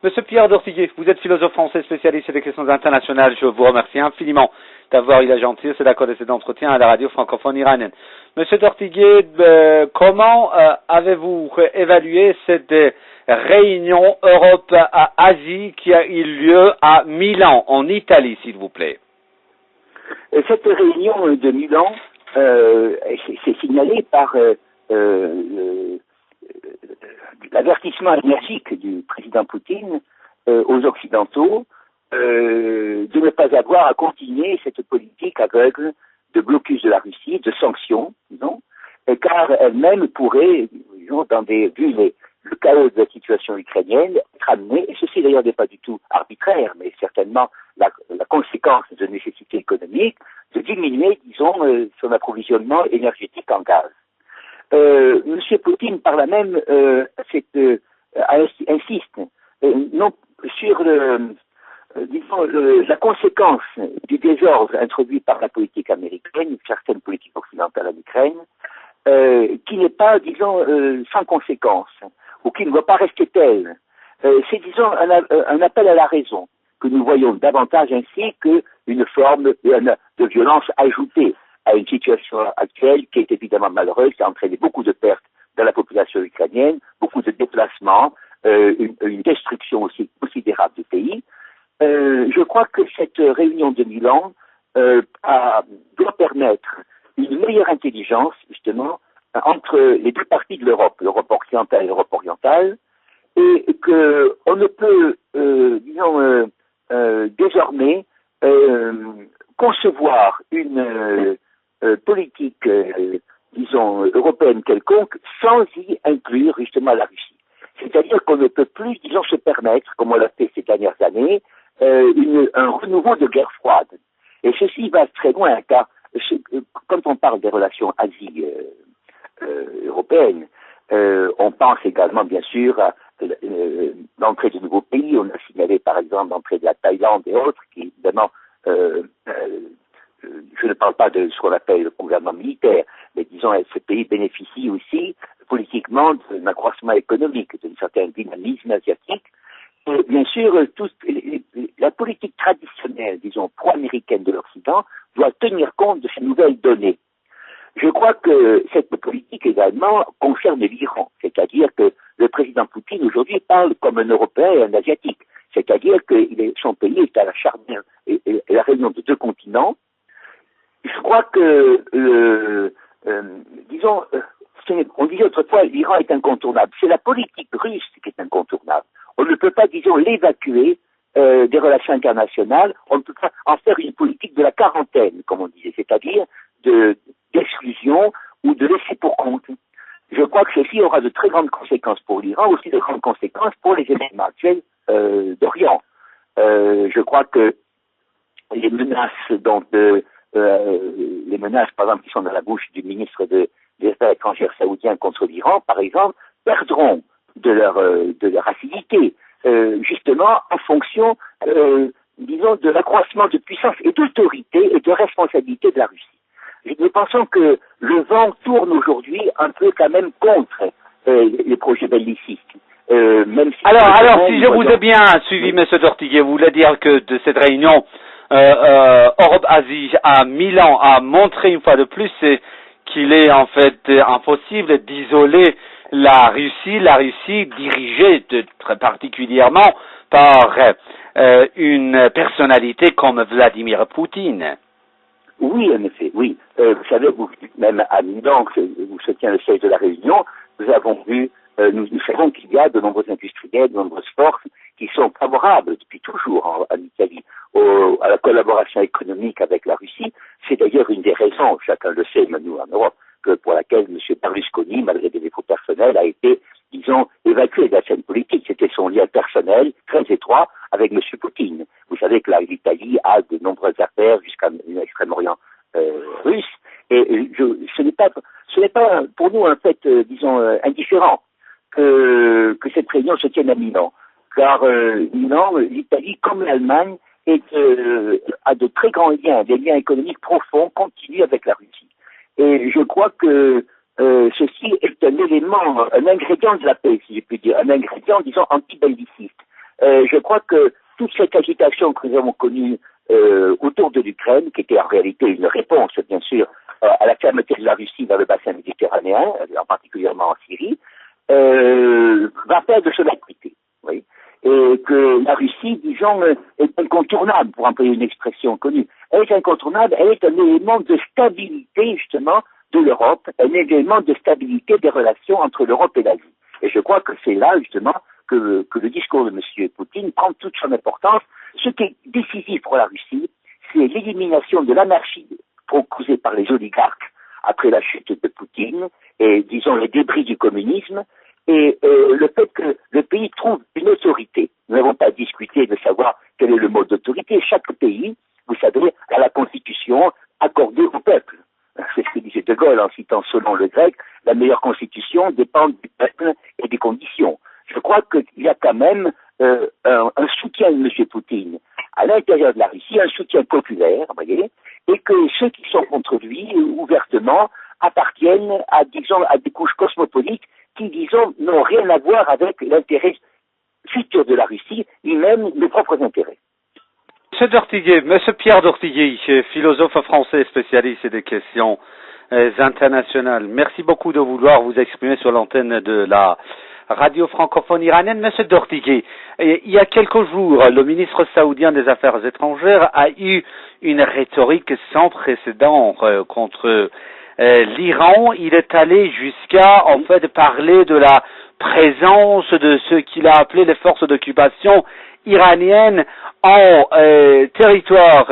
Monsieur Pierre Dortiguet, vous êtes philosophe français spécialiste des questions internationales. Je vous remercie infiniment d'avoir eu la gentillesse d'accorder cet entretien à la radio francophone iranienne. Monsieur Dortiguet, comment avez-vous évalué cette réunion Europe-Asie qui a eu lieu à Milan, en Italie, s'il vous plaît? Cette réunion de Milan s'est signalée par l'avertissement énergique du président Poutine aux Occidentaux de ne pas avoir à continuer cette politique aveugle de blocus de la Russie, de sanctions, disons, car elle-même pourrait, disons, vu le chaos de la situation ukrainienne, être amenée, et ceci d'ailleurs n'est pas du tout arbitraire, mais certainement la conséquence de nécessité économique, de diminuer, disons, son approvisionnement énergétique en gaz. M. Poutine, par là même, insiste non, sur la conséquence du désordre introduit par la politique américaine, certaines politiques occidentales en Ukraine, qui n'est pas, disons, sans conséquence, ou qui ne va pas rester telle. C'est, disons, un appel à la raison, que nous voyons davantage ainsi qu'une forme de violence ajoutée à une situation actuelle qui est évidemment malheureuse, qui a entraîné beaucoup de pertes dans la population ukrainienne, beaucoup de déplacements, une destruction aussi considérable du pays. Je crois que cette réunion de Milan doit permettre une meilleure intelligence, justement, entre les deux parties de l'Europe, l'Europe occidentale et l'Europe orientale, et qu'on ne peut, disons, désormais concevoir une politique, disons, européenne quelconque sans y inclure justement la Russie. C'est-à-dire qu'on ne peut plus, disons, se permettre, comme on l'a fait ces dernières années, un renouveau de guerre froide. Et ceci va très loin, car quand on parle des relations Asie européennes, on pense également, bien sûr, à l'entrée de nouveaux pays. On a signalé, par exemple, l'entrée de la Thaïlande et autres, qui, évidemment, je ne parle pas de ce qu'on appelle le gouvernement militaire, mais disons, ce pays bénéficie aussi politiquement d'un accroissement économique, d'un certain dynamisme asiatique. Et bien sûr, la politique traditionnelle, disons, pro-américaine de l'Occident doit tenir compte de ces nouvelles données. Je crois que cette politique également concerne l'Iran, c'est-à-dire que le président Poutine aujourd'hui parle comme un Européen et un Asiatique, c'est-à-dire que son pays est à la charnière et la réunion de deux continents. Je crois que, disons, on disait autrefois l'Iran est incontournable. C'est la politique russe qui est incontournable. On ne peut pas, disons, l'évacuer des relations internationales. On ne peut pas en faire une politique de la quarantaine, comme on disait, c'est-à-dire d'exclusion ou de laisser pour compte. Je crois que ceci aura de très grandes conséquences pour l'Iran, aussi de grandes conséquences pour les événements actuels d'Orient. Je crois que les menaces, les menaces, par exemple, qui sont dans la bouche du ministre des Affaires étrangères saoudien contre l'Iran, par exemple, perdront de leur acidité, justement en fonction, disons, de l'accroissement de puissance et d'autorité et de responsabilité de la Russie. Nous pensons que le vent tourne aujourd'hui un peu quand même contre les projets bellicistes. Même si alors, si je vous ai bien suivi, M. Dortiguet, vous voulez dire que de cette réunion Europe-Asie à Milan a montré une fois de plus qu'il est en fait impossible d'isoler la Russie dirigée très particulièrement par une personnalité comme Vladimir Poutine. Oui, en effet, oui. Vous savez, même à Milan, où se tient le siège de la Réunion, nous avons vu, nous savons qu'il y a de nombreux industriels, de nombreuses forces qui sont favorables depuis toujours en Italie à la collaboration économique avec la Russie. C'est d'ailleurs une des raisons, chacun le sait, même nous en Europe, pour laquelle M. Berlusconi, malgré des défauts personnels, a été, disons, évacué de la scène politique. C'était son lien personnel très étroit avec M. Poutine. Vous savez que l'Italie a de nombreuses affaires jusqu'à l'extrême-orient russe, et ce n'est pas pour nous un fait, disons, indifférent que cette réunion se tienne à Milan, car Milan, l'Italie comme l'Allemagne a de très grands liens, des liens économiques profonds, continus avec la Russie. Et je crois que ceci est un élément, un ingrédient de la paix, si je puis dire, un ingrédient, disons, anti-belliciste. je crois que toute cette agitation que nous avons connue autour de l'Ukraine, qui était en réalité une réponse, bien sûr, à la fermeté de la Russie dans le bassin méditerranéen, en particulièrement en Syrie, va perdre son acuité. Oui. Et que la Russie, disons, est incontournable, pour employer une expression connue. Elle est incontournable, elle est un élément de stabilité, justement, de l'Europe, un élément de stabilité des relations entre l'Europe et l'Asie. Et je crois que c'est là, justement, que le discours de M. Poutine prend toute son importance. Ce qui est décisif pour la Russie, c'est l'élimination de l'anarchie causée par les oligarques après la chute de Poutine et, disons, les débris du communisme, et le fait que le pays trouve une autorité. Nous n'avons pas discuté de savoir quel est le mode d'autorité. Chaque pays, vous savez, a la constitution accordée au peuple. C'est ce que disait De Gaulle en citant selon le grec, la meilleure constitution dépend du peuple et des conditions. Je crois qu'il y a quand même un soutien de M. Poutine à l'intérieur de la Russie, un soutien populaire, vous voyez, et que ceux qui sont contre lui, ouvertement, appartiennent à, disons, à des couches cosmopolites qui, disons, n'ont rien à voir avec l'intérêt futur de la Russie, ni même nos propres intérêts. Monsieur Dortiguet, Monsieur Pierre Dortiguet, philosophe français spécialiste des questions internationales, merci beaucoup de vouloir vous exprimer sur l'antenne de la radio francophone iranienne. Monsieur Dortiguet, il y a quelques jours, le ministre saoudien des Affaires étrangères a eu une rhétorique sans précédent contre l'Iran. Il est allé jusqu'à, en fait, parler de la présence de ce qu'il a appelé les forces d'occupation iraniennes en territoire